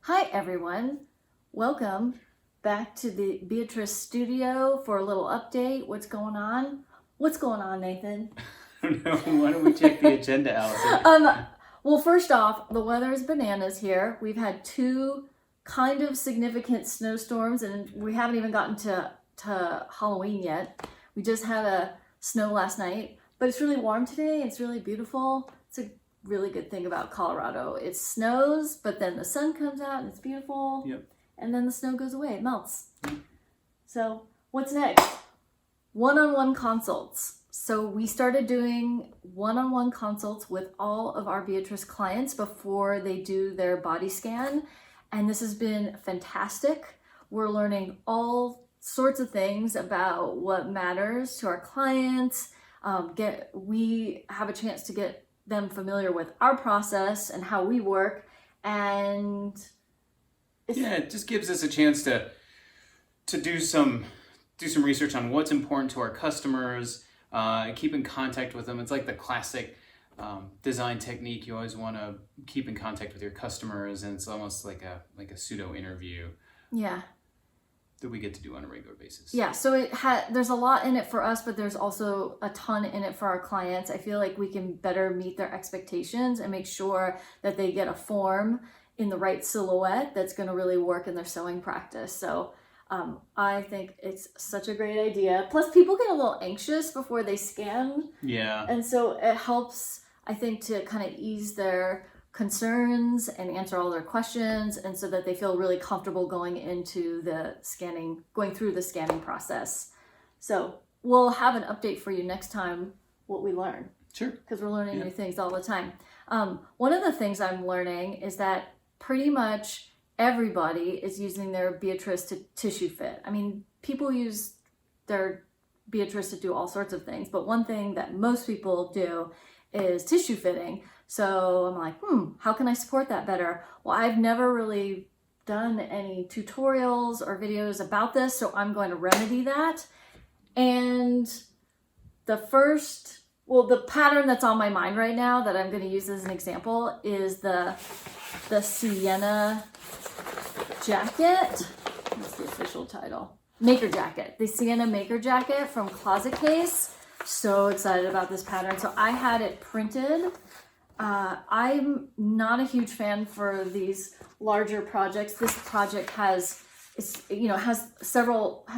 Hi everyone, welcome back to the Beatrice studio for a little update. What's going on? What's going on, Nathan? I don't know. Why don't we check the agenda, Allison? Well, first off, the weather is bananas here. We've had two kind of significant snowstorms and we haven't even gotten to Halloween yet. We just had a snow last night, but it's really warm today. It's really beautiful. It's a really good thing about Colorado. It snows, but then the sun comes out and it's beautiful. Yep. And then the snow goes away, it melts. So what's next? One-on-one consults. So we started doing one-on-one consults with all of our Beatrice clients before they do their body scan. And this has been fantastic. We're learning all sorts of things about what matters to our clients. We have a chance to get them familiar with our process and how we work, and it just gives us a chance to do some research on what's important to our customers, keep in contact with them. It's like the classic design technique. You always want to keep in contact with your customers, and it's almost like a pseudo interview. Yeah. That we get to do on a regular basis. Yeah, so there's a lot in it for us, but there's also a ton in it for our clients. I feel like we can better meet their expectations and make sure that they get a form in the right silhouette that's going to really work in their sewing practice. So I think it's such a great idea. Plus, people get a little anxious before they scan. Yeah. And so it helps, I think, to kind of ease their concerns and answer all their questions, and so that they feel really comfortable going through the scanning process. So we'll have an update for you next time what we learn. Sure. Because we're learning new things all the time. One of the things I'm learning is that pretty much everybody is using their Beatrice to tissue fit. I mean, people use their Beatrice to do all sorts of things, but one thing that most people do is tissue fitting. So I'm like, how can I support that better? Well, I've never really done any tutorials or videos about this, so I'm going to remedy that. And the pattern that's on my mind right now that I'm going to use as an example is the Sienna jacket. What's the official title? Maker jacket. The Sienna Maker jacket from Closet Case. So excited about this pattern. So I had it printed. I'm not a huge fan for these larger projects. This project has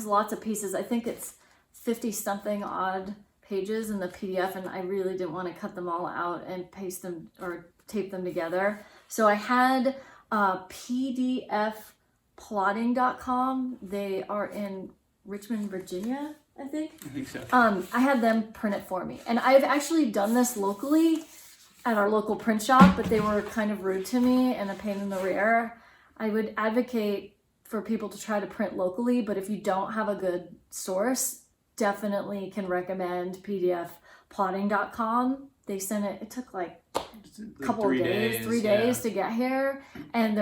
lots of pieces. I think it's 50 something odd pages in the PDF, and I really didn't want to cut them all out and paste them or tape them together. So I had pdfplotting.com. They are in Richmond, Virginia, I think. I think so. I had them print it for me. And I've actually done this locally at our local print shop, but they were kind of rude to me and a pain in the rear. I would advocate for people to try to print locally, but if you don't have a good source, definitely can recommend pdfplotting.com. They sent it, it took like a couple of days, 3 days to get here. And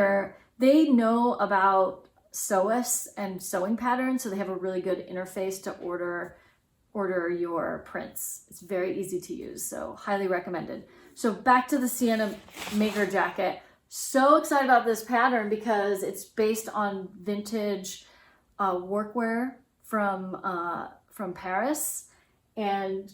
they know about sewists and sewing patterns, so they have a really good interface to order your prints. It's very easy to use, so highly recommended. So back to the Sienna Maker jacket. So excited about this pattern because it's based on vintage workwear from Paris. And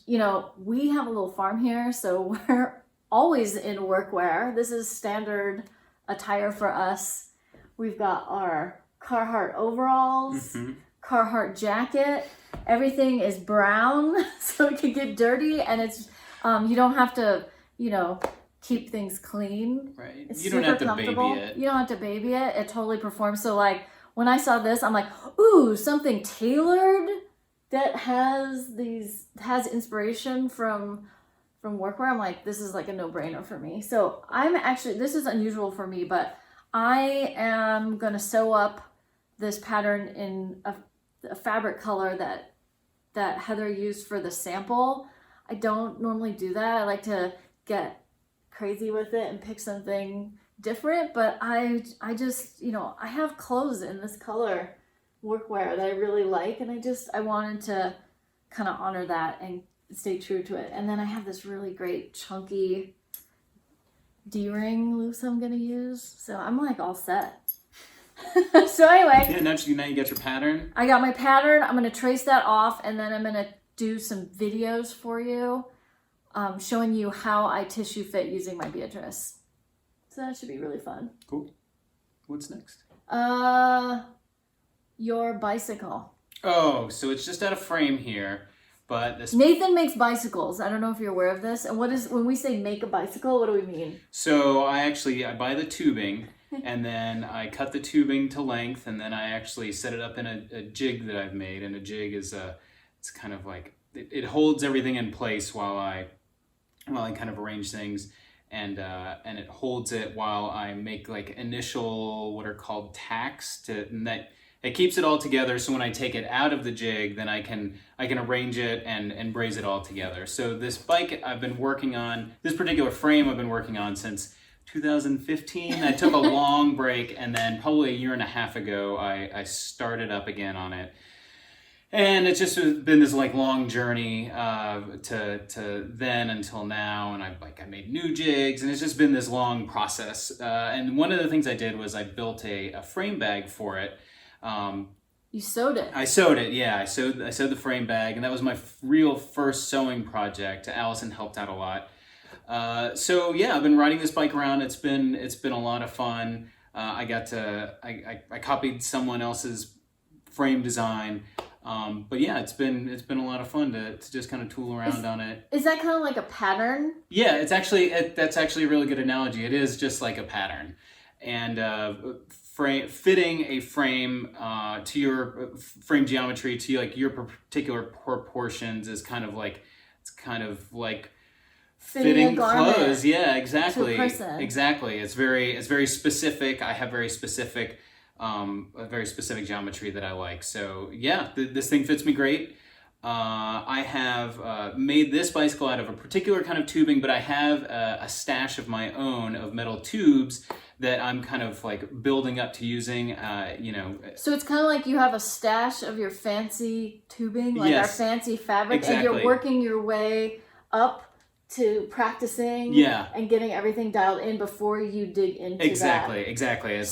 we have a little farm here, so we're always in workwear. This is standard attire for us. We've got our Carhartt overalls, Carhartt jacket. Everything is brown, so it can get dirty, and it's you don't have to keep things clean. Right. It's you don't have to comfortable. baby it. You don't have to baby it. It totally performs. So like when I saw this, I'm like, ooh, something tailored that has inspiration from workwear. I'm like, this is like a no-brainer for me. So this is unusual for me, but I am gonna sew up this pattern in a fabric color that Heather used for the sample. I don't normally do that. I like to get crazy with it and pick something different, but I just, I have clothes in this color workwear that I really like, and I wanted to kind of honor that and stay true to it. And then I have this really great chunky D-ring loose I'm gonna use. So I'm like all set. So anyway, Yeah, now you got your pattern. I got my pattern. I'm going to trace that off, and then I'm going to do some videos for you showing you how I tissue fit using my Beatrice. So that should be really fun. Cool. What's next? Your bicycle. Oh, so it's just out of frame here, but this. Nathan makes bicycles. I don't know if you're aware of this. And when we say make a bicycle, what do we mean? So I buy the tubing, and then I cut the tubing to length, and then I actually set it up in a jig that I've made. And a jig is it's kind of like it holds everything in place while I kind of arrange things, and it holds it while I make like initial what are called tacks and that. It keeps it all together, so when I take it out of the jig, then I can arrange it and braze it all together. So this bike I've been working on, this particular frame I've been working on since 2015. I took a long break, and then probably a year and a half ago, I started up again on it. And it's just been this like long journey to then until now, and I made new jigs, and it's just been this long process. And one of the things I did was I built a frame bag for it. You sewed it. I sewed it, yeah. I sewed the frame bag, and that was my real first sewing project. Allison helped out a lot. So yeah, I've been riding this bike around. It's been a lot of fun. I copied someone else's frame design. But yeah, it's been a lot of fun to just kind of tool around on it. Is that kind of like a pattern? Yeah, that's actually a really good analogy. It is just like a pattern, and fitting a frame to your frame geometry to like your particular proportions is kind of like fitting clothes. Yeah, exactly. To a person. Exactly. It's very specific. I have a very specific geometry that I like. So yeah, this thing fits me great. I have made this bicycle out of a particular kind of tubing, but I have a stash of my own of metal tubes that I'm kind of like building up to using, So it's kind of like you have a stash of your fancy tubing, like Yes, our fancy fabric, exactly. and you're working your way up to practicing Yeah. and getting everything dialed in before you dig into Exactly. It's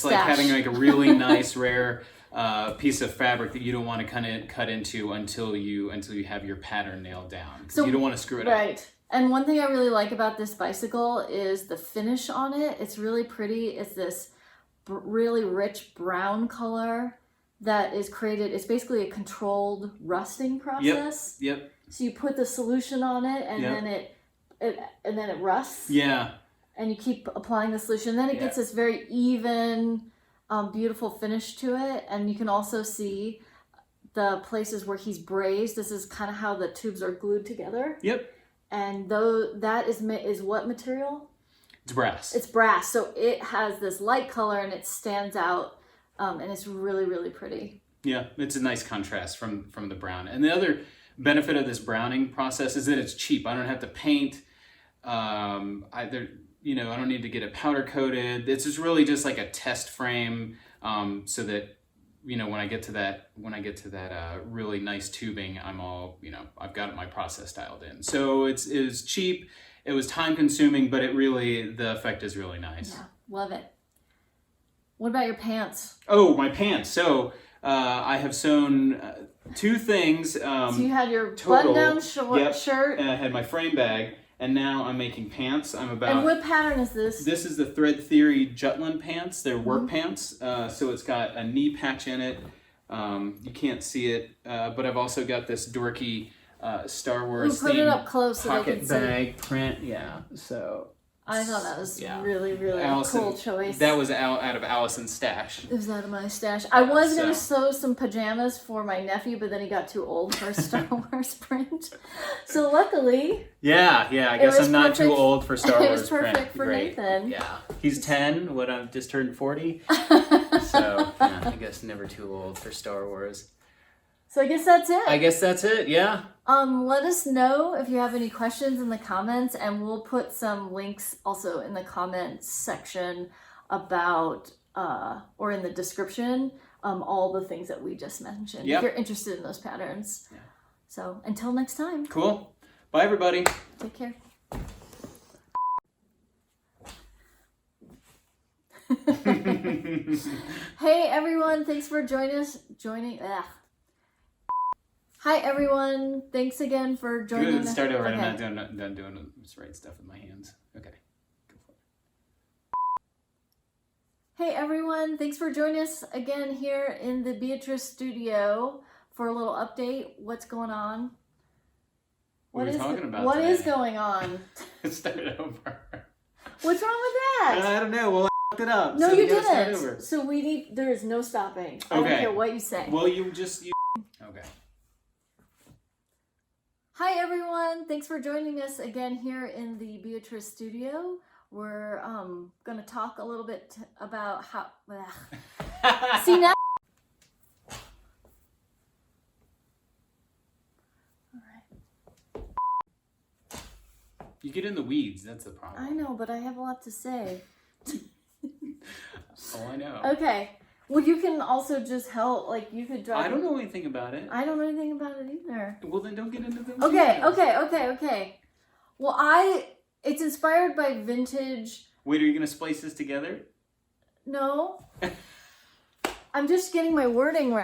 like stash. having like a really nice, rare piece of fabric that you don't want to kind of cut into until you have your pattern nailed down. 'Cause So- you don't want to screw it that. up. Right. And one thing I really like about this bicycle is the finish on it. It's really pretty. It's this really rich brown color that is created. It's basically a controlled rusting process. Yep. So you put the solution on it, and Yep. then it rusts. Yeah. And you keep applying the solution. Then it Yeah. gets this very even, beautiful finish to it. And you can also see the places where he's brazed. This is kind of how the tubes are glued together. Yep. And though that is what material? It's brass. It's brass. So it has this light color and it stands out, and it's really, really pretty. Yeah, it's a nice contrast from the brown. And the other benefit of this browning process is that it's cheap. I don't have to paint. I don't need to get it powder coated. It's just really just like a test frame, so that when I get to that really nice tubing, I've got my process dialed in. So it was cheap. It was time consuming, but the effect is really nice. Yeah, love it. What about your pants? Oh, my pants. So I have sewn two things. So you had your total. button-down Yep. shirt. And I had my frame bag, and now I'm making pants. And what pattern is this? This is the Thread Theory Jutland pants. They're work Mm-hmm. pants. So it's got a knee patch in it. You can't see it, but I've also got this dorky Star Wars Put it themed up close so they pocket can see. bag print. Yeah. So I thought that was Yeah. really, really Allison, cool choice. that was out of Allison's stash. It was out of my stash. I was going to So- sew some pajamas for my nephew, but then he got too old for a Star Wars print. So luckily, Yeah. I guess was I'm not too perfect- old for Star it Wars was perfect print. for Great. Nathan. Yeah. He's 10. I've just turned 40. So yeah, I guess never too old for Star Wars. So I guess that's it. I guess that's it. Yeah. Let us know if you have any questions in the comments, and we'll put some links also in the comments section about, or in the description, all the things that we just mentioned. Yep. If you're interested in those patterns. Yeah. So until next time, Cool. Bye, everybody. take care. Hey everyone, thanks for joining. Hi everyone, thanks again for joining. Good. Start over. Okay. I'm not done doing this right stuff with my hands. Okay. Go for it. Hey everyone, thanks for joining us again here in the Beatrice studio for a little update. What's going on? What are we talking about What today? is going on? Start over. What's wrong with that? I don't know. Well, I f***ed it up. No, so we you gotta start didn't. over. So there is no stopping. I don't Okay. care what you say. Well, okay. Hi everyone, thanks for joining us again here in the Beatrice studio. We're gonna talk a little bit about how. See now. You get in the weeds. That's the problem. I know, but I have a lot to say. Oh, I know. Okay. Well, you can also just help. Like you could drive. I don't know anything about it. I don't know anything about it either. Well, then don't get into the Okay, details. okay. Well, it's inspired by vintage. Wait, are you gonna splice this together? No. I'm just getting my wording right.